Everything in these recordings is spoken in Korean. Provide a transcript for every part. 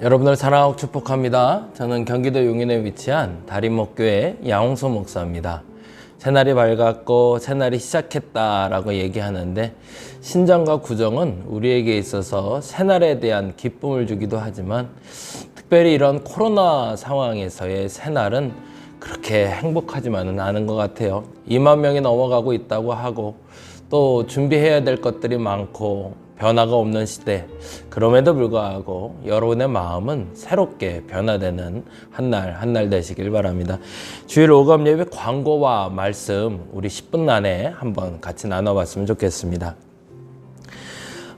여러분을 사랑하고 축복합니다. 저는 경기도 용인에 위치한 다림목교회 양홍소 목사입니다. 새날이 밝았고 새날이 시작했다라고 얘기하는데, 신정과 구정은 우리에게 있어서 새날에 대한 기쁨을 주기도 하지만, 특별히 이런 코로나 상황에서의 새날은 그렇게 행복하지만은 않은 것 같아요. 2만 명이 넘어가고 있다고 하고, 또 준비해야 될 것들이 많고 변화가 없는 시대, 그럼에도 불구하고 여러분의 마음은 새롭게 변화되는 한 날 한 날 되시길 바랍니다. 주일 오감 예배 광고와 말씀 우리 10분 안에 한번 같이 나눠봤으면 좋겠습니다.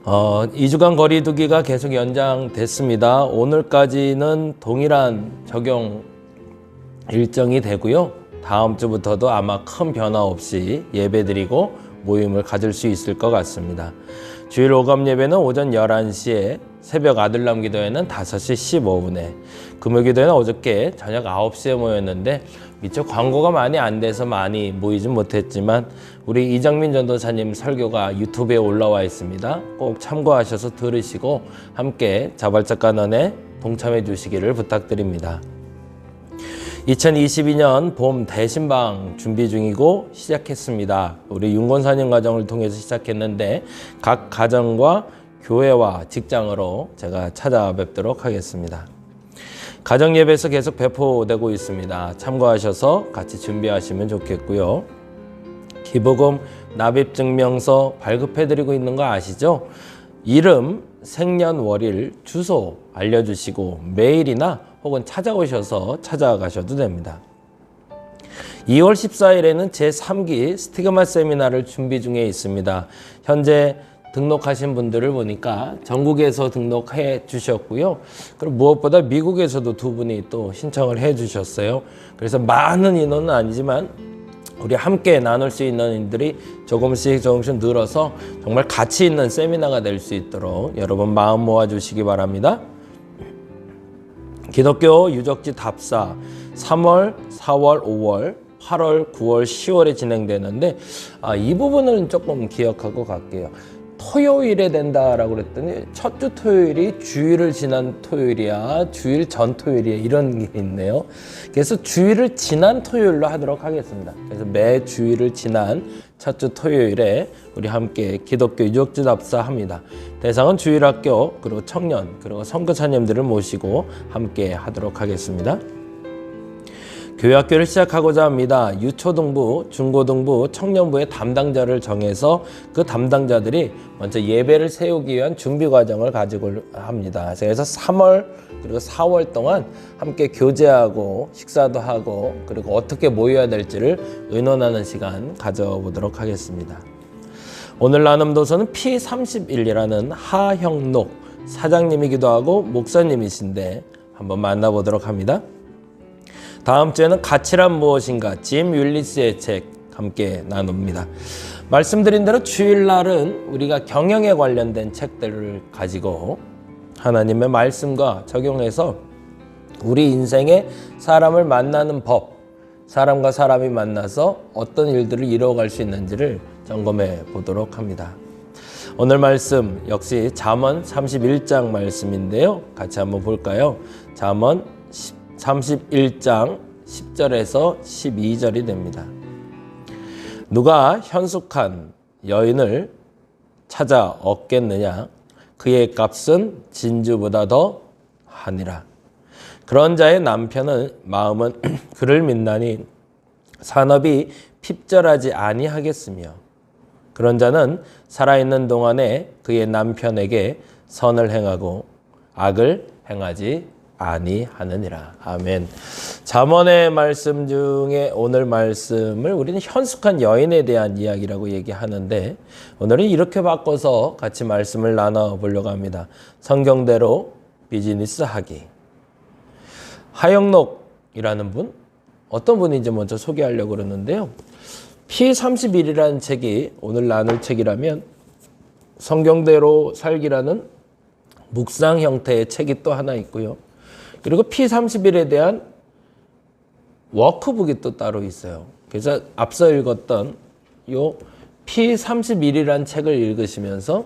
2주간 거리두기가 계속 연장됐습니다. 오늘까지는 동일한 적용 일정이 되고요. 다음 주부터도 아마 큰 변화 없이 예배드리고 모임을 가질 수 있을 것 같습니다. 주일 오감 예배는 오전 11시에, 새벽 아들람 기도회는 5시 15분에, 금요 기도회는 어저께 저녁 9시에 모였는데 미처 광고가 많이 안 돼서 많이 모이진 못했지만 우리 이정민 전도사님 설교가 유튜브에 올라와 있습니다. 꼭 참고하셔서 들으시고 함께 자발적 간언에 동참해 주시기를 부탁드립니다. 2022년 봄 대신방 준비 중이고 시작했습니다. 우리 윤권사님 가정을 통해서 시작했는데 각 가정과 교회와 직장으로 제가 찾아뵙도록 하겠습니다. 가정예배에서 계속 배포되고 있습니다. 참고하셔서 같이 준비하시면 좋겠고요. 기부금 납입증명서 발급해드리고 있는 거 아시죠? 이름, 생년월일, 주소 알려주시고 메일이나 혹은 찾아오셔서 찾아가셔도 됩니다. 2월 14일에는 제3기 스티그마 세미나를 준비 중에 있습니다. 현재 등록하신 분들을 보니까 전국에서 등록해 주셨고요. 그리고 무엇보다 미국에서도 두 분이 또 신청을 해 주셨어요. 그래서 많은 인원은 아니지만 우리 함께 나눌 수 있는 인들이 조금씩 늘어서 정말 가치 있는 세미나가 될 수 있도록 여러분 마음 모아 주시기 바랍니다. 기독교 유적지 답사 3월, 4월, 5월, 8월, 9월, 10월에 진행되는데 이 부분은 조금 기억하고 갈게요. 토요일에 된다라고 그랬더니 첫 주 토요일이 주일을 지난 토요일이야, 주일 전 토요일이야, 이런 게 있네요. 그래서 주일을 지난 토요일로 하도록 하겠습니다. 그래서 매 주일을 지난 첫 주 토요일에 우리 함께 기독교 유적지 답사합니다. 대상은 주일학교, 그리고 청년, 그리고 선교사님들을 모시고 함께 하도록 하겠습니다. 교회학교를 시작하고자 합니다. 유초등부, 중고등부, 청년부의 담당자를 정해서 그 담당자들이 먼저 예배를 세우기 위한 준비 과정을 가지고 합니다. 그래서 3월 그리고 4월 동안 함께 교제하고 식사도 하고 그리고 어떻게 모여야 될지를 의논하는 시간 가져보도록 하겠습니다. 오늘 나눔 도서는 P31이라는 하형록 사장님이기도 하고 목사님이신데 한번 만나보도록 합니다. 다음 주에는 가치란 무엇인가, 짐 윌리스의 책 함께 나눕니다. 말씀드린 대로 주일날은 우리가 경영에 관련된 책들을 가지고 하나님의 말씀과 적용해서 우리 인생에 사람을 만나는 법, 사람과 사람이 만나서 어떤 일들을 이루어갈 수 있는지를 점검해 보도록 합니다. 오늘 말씀 역시 잠언 31장 말씀인데요. 같이 한번 볼까요? 잠언 31장 10절에서 12절이 됩니다. 누가 현숙한 여인을 찾아 얻겠느냐? 그의 값은 진주보다 더 하니라. 그런 자의 남편은 마음은 그를 믿나니 산업이 핍절하지 아니하겠으며, 그런 자는 살아있는 동안에 그의 남편에게 선을 행하고 악을 행하지 아니하느니라. 아멘. 잠언의 말씀 중에 오늘 말씀을 우리는 현숙한 여인에 대한 이야기라고 얘기하는데, 오늘은 이렇게 바꿔서 같이 말씀을 나눠보려고 합니다. 성경대로 비즈니스 하기. 하영록이라는 분, 어떤 분인지 먼저 소개하려고 그러는데요. P31이라는 책이 오늘 나눌 책이라면 성경대로 살기라는 묵상 형태의 책이 또 하나 있고요. 그리고 P31에 대한 워크북이 또 따로 있어요. 그래서 앞서 읽었던 요 P31이라는 책을 읽으시면서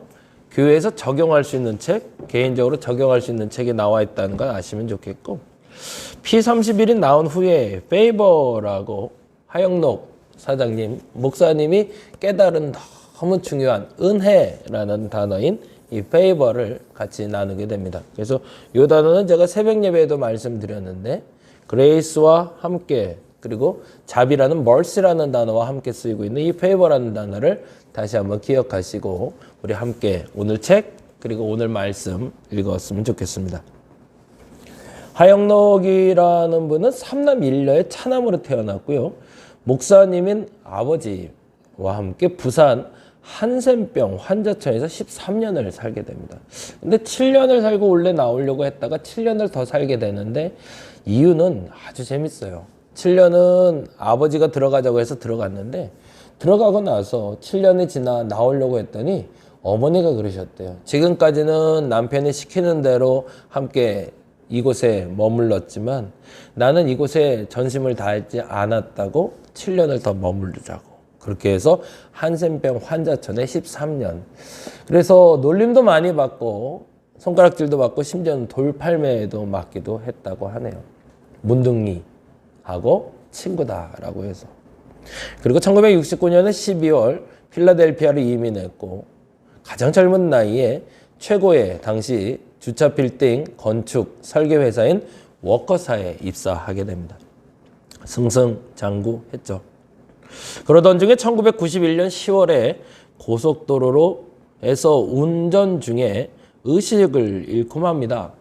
교회에서 적용할 수 있는 책, 개인적으로 적용할 수 있는 책이 나와 있다는 걸 아시면 좋겠고, P31이 나온 후에 페이버라고 하영록 사장님, 목사님이 깨달은 너무 중요한 은혜라는 단어인 이 페이버를 같이 나누게 됩니다. 그래서 이 단어는 제가 새벽 예배에도 말씀드렸는데, 그레이스와 함께, 그리고 자비라는 mercy라는 단어와 함께 쓰이고 있는 이 페이버라는 단어를 다시 한번 기억하시고 우리 함께 오늘 책 그리고 오늘 말씀 읽었으면 좋겠습니다. 하영록이라는 분은 삼남 일녀의 차남으로 태어났고요. 목사님인 아버지와 함께 부산 한센병 환자촌에서 13년을 살게 됩니다. 근데 7년을 살고 원래 나오려고 했다가 7년을 더 살게 되는데 이유는 아주 재밌어요. 7년은 아버지가 들어가자고 해서 들어갔는데 들어가고 나서 7년이 지나 나오려고 했더니 어머니가 그러셨대요. 지금까지는 남편이 시키는 대로 함께 이곳에 머물렀지만 나는 이곳에 전심을 다하지 않았다고 7년을 더 머무르자고. 그렇게 해서 한센병 환자촌에 13년. 그래서 놀림도 많이 받고 손가락질도 받고 심지어는 돌팔매에도 맞기도 했다고 하네요. 문둥이하고 친구다라고 해서. 그리고 1969년에 12월 필라델피아로 이민했고 가장 젊은 나이에 최고의 당시 주차 빌딩 건축 설계 회사인 워커사에 입사하게 됩니다. 승승장구했죠. 그러던 중에 1991년 10월에 고속도로에서 운전 중에 의식을 잃고 맙니다.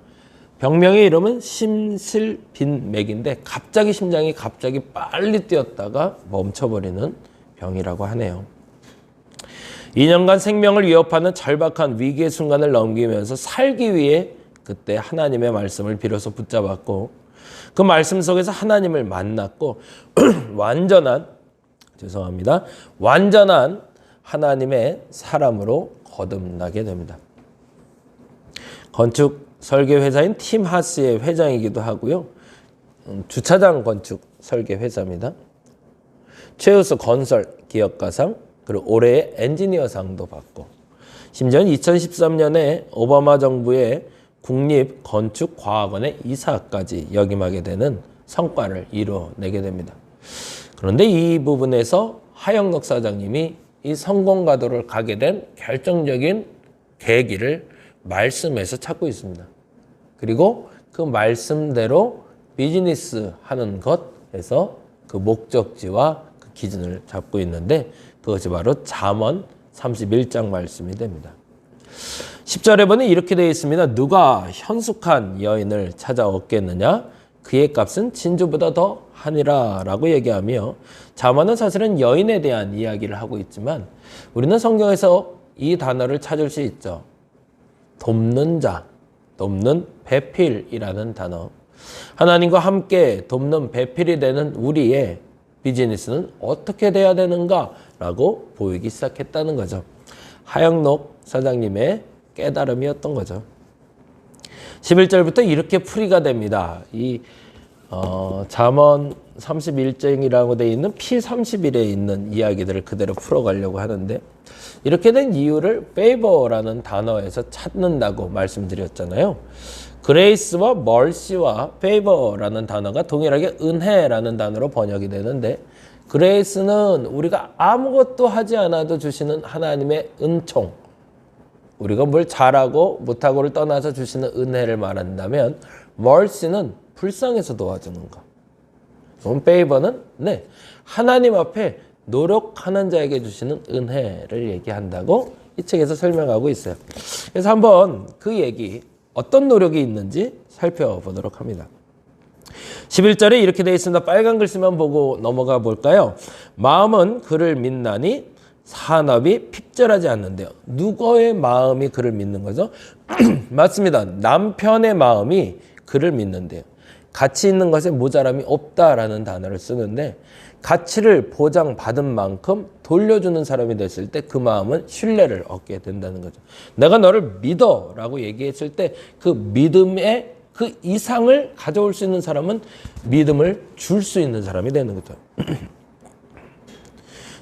병명의 이름은 심실빈맥인데 갑자기 심장이 갑자기 빨리 뛰었다가 멈춰버리는 병이라고 하네요. 2년간 생명을 위협하는 절박한 위기의 순간을 넘기면서 살기 위해 그때 하나님의 말씀을 빌어서 붙잡았고 그 말씀 속에서 하나님을 만났고 완전한 하나님의 사람으로 거듭나게 됩니다. 건축 설계 회사인 팀 하스의 회장이기도 하고요. 주차장 건축 설계 회사입니다. 최우수 건설 기업가상 그리고 올해의 엔지니어상도 받고 심지어는 2013년에 오바마 정부의 국립건축과학원의 이사까지 역임하게 되는 성과를 이뤄내게 됩니다. 그런데 이 부분에서 하영록 사장님이 이 성공 가도를 가게 된 결정적인 계기를 말씀에서 찾고 있습니다. 그리고 그 말씀대로 비즈니스 하는 것에서 그 목적지와 그 기준을 잡고 있는데 그것이 바로 잠언 31장 말씀이 됩니다. 10절에 보면 이렇게 되어 있습니다. 누가 현숙한 여인을 찾아 얻겠느냐? 그의 값은 진주보다 더 하니라 라고 얘기하며 잠언은 사실은 여인에 대한 이야기를 하고 있지만 우리는 성경에서 이 단어를 찾을 수 있죠. 돕는 자, 돕는 배필이라는 단어. 하나님과 함께 돕는 배필이 되는 우리의 비즈니스는 어떻게 돼야 되는가라고 보이기 시작했다는 거죠. 하영록 사장님의 깨달음이었던 거죠. 11절부터 이렇게 풀이가 됩니다. 이 잠언 31장이라고 되어 있는 P31에 있는 이야기들을 그대로 풀어가려고 하는데 이렇게 된 이유를 페이버라는 단어에서 찾는다고 말씀드렸잖아요. 그레이스와 멀시와 페이버라는 단어가 동일하게 은혜라는 단어로 번역이 되는데 그레이스는 우리가 아무것도 하지 않아도 주시는 하나님의 은총, 우리가 뭘 잘하고 못하고를 떠나서 주시는 은혜를 말한다면 멀시는 불쌍해서 도와주는 것. 그럼 페이버는 하나님 앞에 노력하는 자에게 주시는 은혜를 얘기한다고 이 책에서 설명하고 있어요. 그래서 한번 그 얘기 어떤 노력이 있는지 살펴보도록 합니다. 11절에 이렇게 되어 있습니다. 빨간 글씨만 보고 넘어가 볼까요? 마음은 그를 믿나니 산업이 핍절하지 않는데요. 누구의 마음이 그를 믿는 거죠? 맞습니다. 남편의 마음이 그를 믿는데요. 가치 있는 것에 모자람이 없다라는 단어를 쓰는데 가치를 보장받은 만큼 돌려주는 사람이 됐을 때 그 마음은 신뢰를 얻게 된다는 거죠. 내가 너를 믿어 라고 얘기했을 때 그 믿음의 그 이상을 가져올 수 있는 사람은 믿음을 줄 수 있는 사람이 되는 거죠.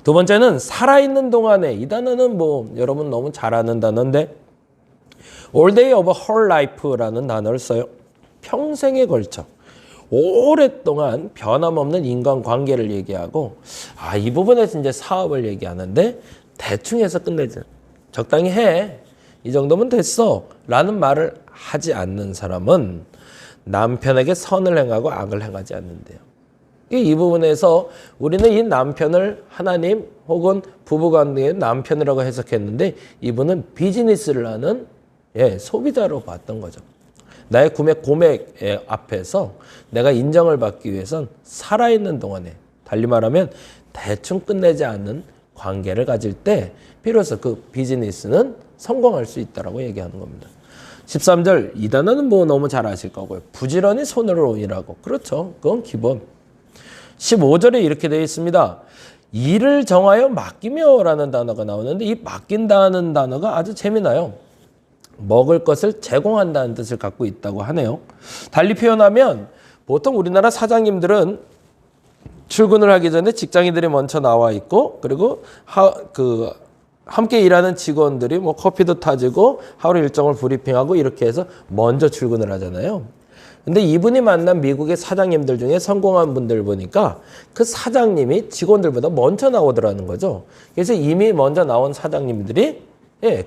두 번째는 살아있는 동안에, 이 단어는 여러분 너무 잘 아는 단어인데 all day of her life라는 단어를 써요. 평생에 걸쳐 오랫동안 변함없는 인간관계를 얘기하고 이 부분에서 이제 사업을 얘기하는데 대충 해서 끝내지. 적당히 해. 이 정도면 됐어. 라는 말을 하지 않는 사람은 남편에게 선을 행하고 악을 행하지 않는데요. 이 부분에서 우리는 이 남편을 하나님 혹은 부부관계의 남편이라고 해석했는데 이분은 비즈니스를 하는 소비자로 봤던 거죠. 나의 구매 고백 앞에서 내가 인정을 받기 위해선 살아있는 동안에 달리 말하면 대충 끝내지 않는 관계를 가질 때 비로소 그 비즈니스는 성공할 수 있다고 얘기하는 겁니다. 13절 이 단어는 뭐 너무 잘 아실 거고요. 부지런히 손으로 일하고 그렇죠. 그건 기본. 15절에 이렇게 되어 있습니다. 일을 정하여 맡기며 라는 단어가 나오는데 이 맡긴다는 단어가 아주 재미나요. 먹을 것을 제공한다는 뜻을 갖고 있다고 하네요. 달리 표현하면 보통 우리나라 사장님들은 출근을 하기 전에 직장인들이 먼저 나와 있고 그리고 함께 일하는 직원들이 뭐 커피도 타주고 하루 일정을 브리핑하고 이렇게 해서 먼저 출근을 하잖아요. 근데 이분이 만난 미국의 사장님들 중에 성공한 분들 보니까 그 사장님이 직원들보다 먼저 나오더라는 거죠. 그래서 이미 먼저 나온 사장님들이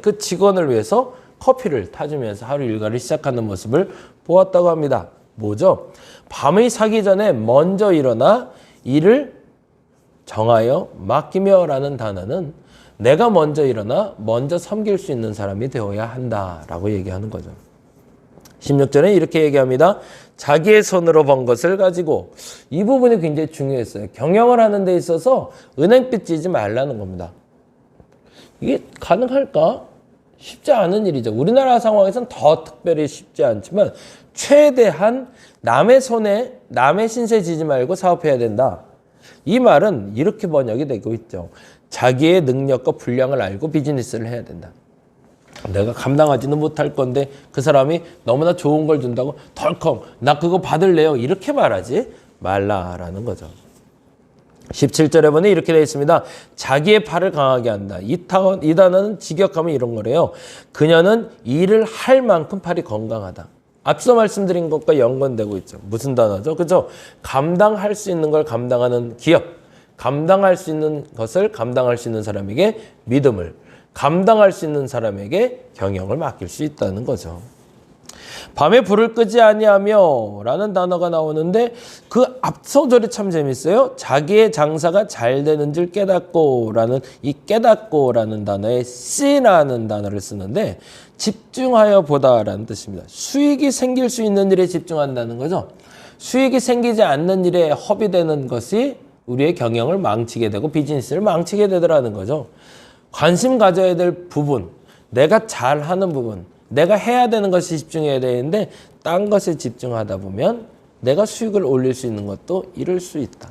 그 직원을 위해서 커피를 타주면서 하루 일과를 시작하는 모습을 보았다고 합니다. 뭐죠? 밤이 사기 전에 먼저 일어나 일을 정하여 맡기며 라는 단어는 내가 먼저 일어나 먼저 섬길 수 있는 사람이 되어야 한다라고 얘기하는 거죠. 16절에 이렇게 얘기합니다. 자기의 손으로 번 것을 가지고 이 부분이 굉장히 중요했어요. 경영을 하는 데 있어서 은행빚 지지 말라는 겁니다. 이게 가능할까? 쉽지 않은 일이죠. 우리나라 상황에서는 더 특별히 쉽지 않지만 최대한 남의 손에 남의 신세 지지 말고 사업해야 된다. 이 말은 이렇게 번역이 되고 있죠. 자기의 능력과 분량을 알고 비즈니스를 해야 된다. 내가 감당하지는 못할 건데 그 사람이 너무나 좋은 걸 준다고 덜컹 나 그거 받을래요 이렇게 말하지 말라라는 거죠. 17절에 보니 이렇게 되어 있습니다. 자기의 팔을 강하게 한다. 이 단어는 직역하면 이런 거래요. 그녀는 일을 할 만큼 팔이 건강하다. 앞서 말씀드린 것과 연관되고 있죠. 무슨 단어죠? 그죠? 감당할 수 있는 걸 감당하는 기업, 감당할 수 있는 것을 감당할 수 있는 사람에게 믿음을, 감당할 수 있는 사람에게 경영을 맡길 수 있다는 거죠. 밤에 불을 끄지 아니하며 라는 단어가 나오는데 그 앞서절이 참 재밌어요. 자기의 장사가 잘 되는 줄 깨닫고 라는 이 깨닫고 라는 단어에 씨라는 단어를 쓰는데 집중하여 보다 라는 뜻입니다. 수익이 생길 수 있는 일에 집중한다는 거죠. 수익이 생기지 않는 일에 허비되는 것이 우리의 경영을 망치게 되고 비즈니스를 망치게 되더라는 거죠. 관심 가져야 될 부분, 내가 잘하는 부분, 내가 해야 되는 것에 집중해야 되는데 딴 것에 집중하다 보면 내가 수익을 올릴 수 있는 것도 잃을 수 있다.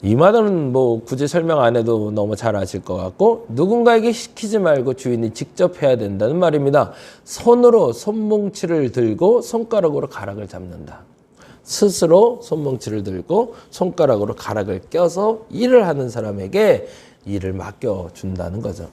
이 말은 뭐 굳이 설명 안 해도 너무 잘 아실 것 같고 누군가에게 시키지 말고 주인이 직접 해야 된다는 말입니다. 손으로 손뭉치를 들고 손가락으로 가락을 잡는다. 스스로 손뭉치를 들고 손가락으로 가락을 껴서 일을 하는 사람에게 일을 맡겨준다는 거죠.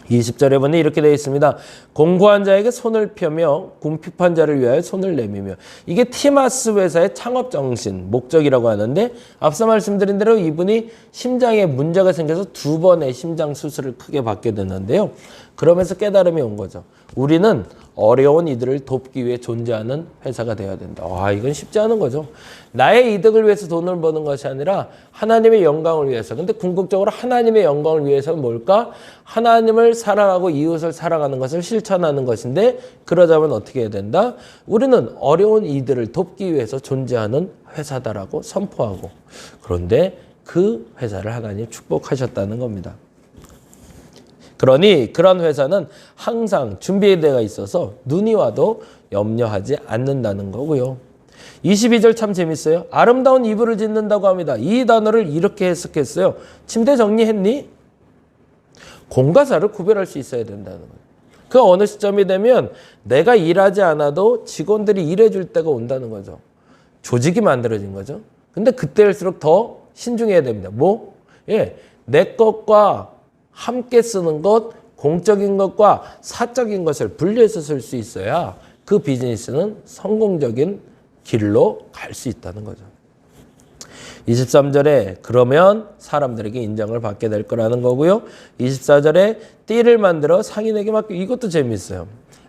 20절에 보니 이렇게 되어 있습니다. 공고한 자에게 손을 펴며 궁핍한 자를 위하여 손을 내밀며. 이게 티마스 회사의 창업 정신, 목적이라고 하는데 앞서 말씀드린 대로 이분이 심장에 문제가 생겨서 2번의 심장 수술을 크게 받게 됐는데요. 그러면서 깨달음이 온 거죠. 우리는 어려운 이들을 돕기 위해 존재하는 회사가 되어야 된다. 와, 이건 쉽지 않은 거죠. 나의 이득을 위해서 돈을 버는 것이 아니라 하나님의 영광을 위해서. 근데 궁극적으로 하나님의 영광을 위해서는 뭘까? 하나님을 사랑하고 이웃을 사랑하는 것을 실천하는 것인데 그러자면 어떻게 해야 된다? 우리는 어려운 이들을 돕기 위해서 존재하는 회사다라고 선포하고 그런데 그 회사를 하나님 축복하셨다는 겁니다. 그러니 그런 회사는 항상 준비되어 있어서 눈이 와도 염려하지 않는다는 거고요. 22절 참 재밌어요. 아름다운 이불을 짓는다고 합니다. 이 단어를 이렇게 해석했어요. 침대 정리했니? 공과 사를 구별할 수 있어야 된다는 거예요. 그 어느 시점이 되면 내가 일하지 않아도 직원들이 일해줄 때가 온다는 거죠. 조직이 만들어진 거죠. 근데 그때일수록 더 신중해야 됩니다. 뭐? 내 것과 함께 쓰는 것, 공적인 것과 사적인 것을 분리해서 쓸 수 있어야 그 비즈니스는 성공적인 길로 갈 수 있다는 거죠. 23절에 그러면 사람들에게 인정을 받게 될 거라는 거고요. 24절에 띠를 만들어 상인에게 맡겨. 이것도 재미있어요.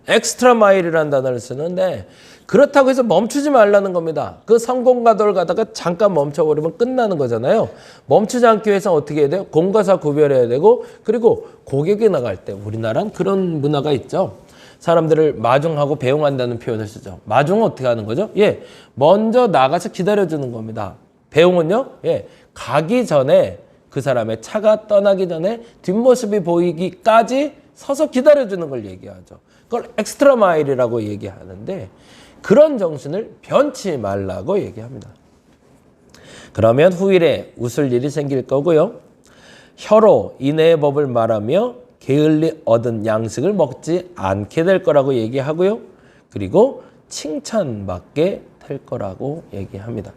엑스트라 마일이라는 단어를 쓰는데 그렇다고 해서 멈추지 말라는 겁니다. 그 성공가도를 가다가 잠깐 멈춰버리면 끝나는 거잖아요. 멈추지 않기 위해서 어떻게 해야 돼요? 공과 사 구별해야 되고 그리고 고객이 나갈 때 우리나라는 그런 문화가 있죠. 사람들을 마중하고 배웅한다는 표현을 쓰죠. 마중은 어떻게 하는 거죠? 예, 먼저 나가서 기다려주는 겁니다. 배웅은요? 예, 가기 전에 그 사람의 차가 떠나기 전에 뒷모습이 보이기까지 서서 기다려주는 걸 얘기하죠. 그걸 엑스트라 마일이라고 얘기하는데 그런 정신을 변치 말라고 얘기합니다. 그러면 후일에 웃을 일이 생길 거고요. 혀로 인애의 법을 말하며 게을리 얻은 양식을 먹지 않게 될 거라고 얘기하고요. 그리고 칭찬받게 될 거라고 얘기합니다.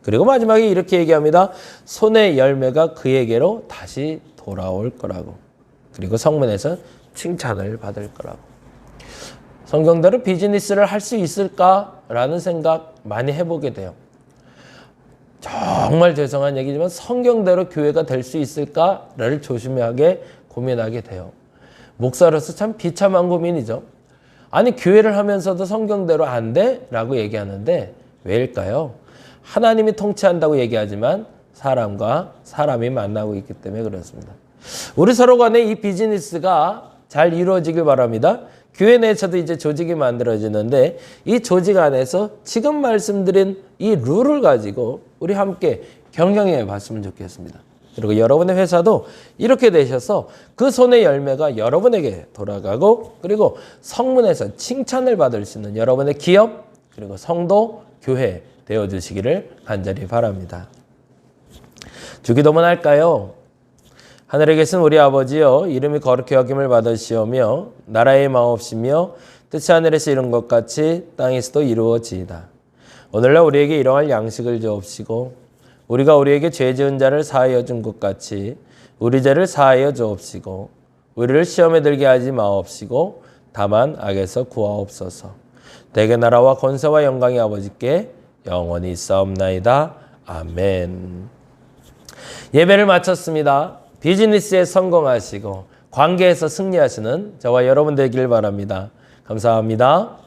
그리고 마지막에 이렇게 얘기합니다. 손의 열매가 그에게로 다시 돌아올 거라고. 그리고 성문에서 칭찬을 받을 거라고. 성경대로 비즈니스를 할 수 있을까라는 생각 많이 해보게 돼요. 정말 죄송한 얘기지만 성경대로 교회가 될 수 있을까를 조심하게 고민하게 돼요. 목사로서 참 비참한 고민이죠. 아니 교회를 하면서도 성경대로 안 돼? 라고 얘기하는데 왜일까요? 하나님이 통치한다고 얘기하지만 사람과 사람이 만나고 있기 때문에 그렇습니다. 우리 서로 간에 이 비즈니스가 잘 이루어지길 바랍니다. 교회 내에서도 이제 조직이 만들어지는데 이 조직 안에서 지금 말씀드린 이 룰을 가지고 우리 함께 경영해 봤으면 좋겠습니다. 그리고 여러분의 회사도 이렇게 되셔서 그 손의 열매가 여러분에게 돌아가고 그리고 성문에서 칭찬을 받을 수 있는 여러분의 기업 그리고 성도, 교회 되어주시기를 간절히 바랍니다. 주기도문 할까요? 하늘에 계신 우리 아버지여 이름이 거룩히 여김을 받으시오며 나라의 마옵시며 뜻이 하늘에서 이룬 것 같이 땅에서도 이루어지이다. 오늘날 우리에게 일용할 양식을 주옵시고 우리가 우리에게 죄 지은 자를 사하여 준 것 같이 우리 죄를 사하여 주옵시고 우리를 시험에 들게 하지 마옵시고 다만 악에서 구하옵소서. 대개 나라와 권세와 영광이 아버지께 영원히 있사옵나이다. 아멘. 예배를 마쳤습니다. 비즈니스에 성공하시고 관계에서 승리하시는 저와 여러분 되길 바랍니다. 감사합니다.